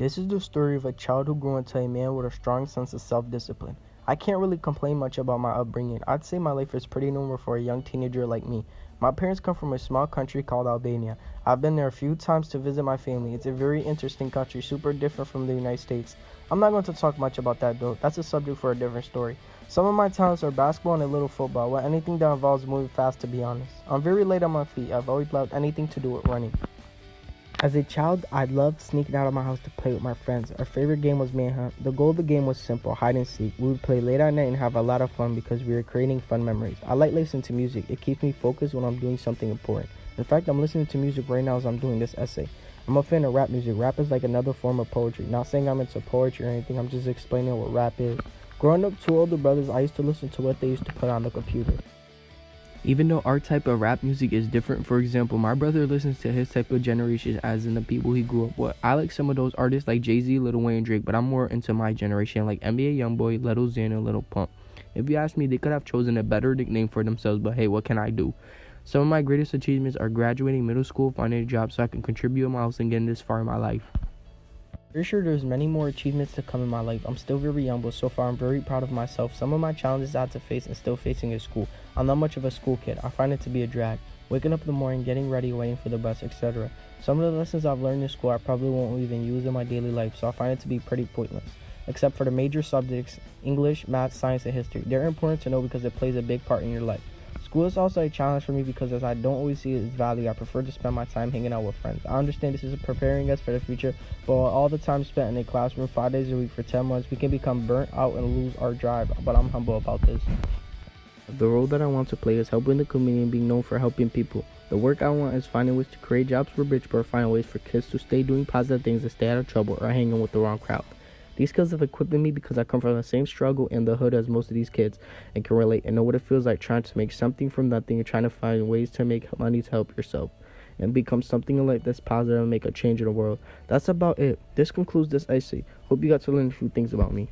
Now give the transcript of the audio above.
This is the story of a child who grew into a man with a strong sense of self-discipline. I can't really complain much about my upbringing. I'd say my life is pretty normal for a young teenager like me. My parents come from a small country called Albania. I've been there a few times to visit my family. It's a very interesting country, super different from the United States. I'm not going to talk much about that though. That's a subject for a different story. Some of my talents are basketball and a little football, well, anything that involves moving fast, to be honest. I'm very light on my feet. I've always loved anything to do with running. As a child, I loved sneaking out of my house to play with my friends. Our favorite game was manhunt. The goal of the game was simple, hide and seek. We would play late at night and have a lot of fun because we were creating fun memories. I like listening to music. It keeps me focused when I'm doing something important. In fact, I'm listening to music right now as I'm doing this essay. I'm a fan of rap music. Rap is like another form of poetry. Not saying I'm into poetry or anything, I'm just explaining what rap is. Growing up, two older brothers, I used to listen to what they used to put on the computer. Even though our type of rap music is different, for example, my brother listens to his type of generation as in the people he grew up with. I like some of those artists like Jay-Z, Lil Wayne, Drake, but I'm more into my generation like NBA Youngboy, Lil Xan, and Lil Pump. If you ask me, they could have chosen a better nickname for themselves, but hey, what can I do? Some of my greatest achievements are graduating middle school, finding a job so I can contribute in my house and getting this far in my life. Pretty sure there's many more achievements to come in my life. I'm still very young, but so far I'm very proud of myself. Some of my challenges I had to face and still facing is school. I'm not much of a school kid. I find it to be a drag. Waking up in the morning, getting ready, waiting for the bus, etc. Some of the lessons I've learned in school I probably won't even use in my daily life, so I find it to be pretty pointless. Except for the major subjects, English, math, science, and history. They're important to know because it plays a big part in your life. School is also a challenge for me because as I don't always see its value, I prefer to spend my time hanging out with friends. I understand this is preparing us for the future, but while all the time spent in a classroom 5 days a week for 10 months, we can become burnt out and lose our drive, but I'm humble about this. The role that I want to play is helping the community and being known for helping people. The work I want is finding ways to create jobs for rich people or finding ways for kids to stay doing positive things and stay out of trouble or hanging with the wrong crowd. These skills have equipped me because I come from the same struggle in the hood as most of these kids and can relate and know what it feels like trying to make something from nothing and trying to find ways to make money to help yourself and become something in life that's positive and make a change in the world. That's about it. This concludes this essay. Hope you got to learn a few things about me.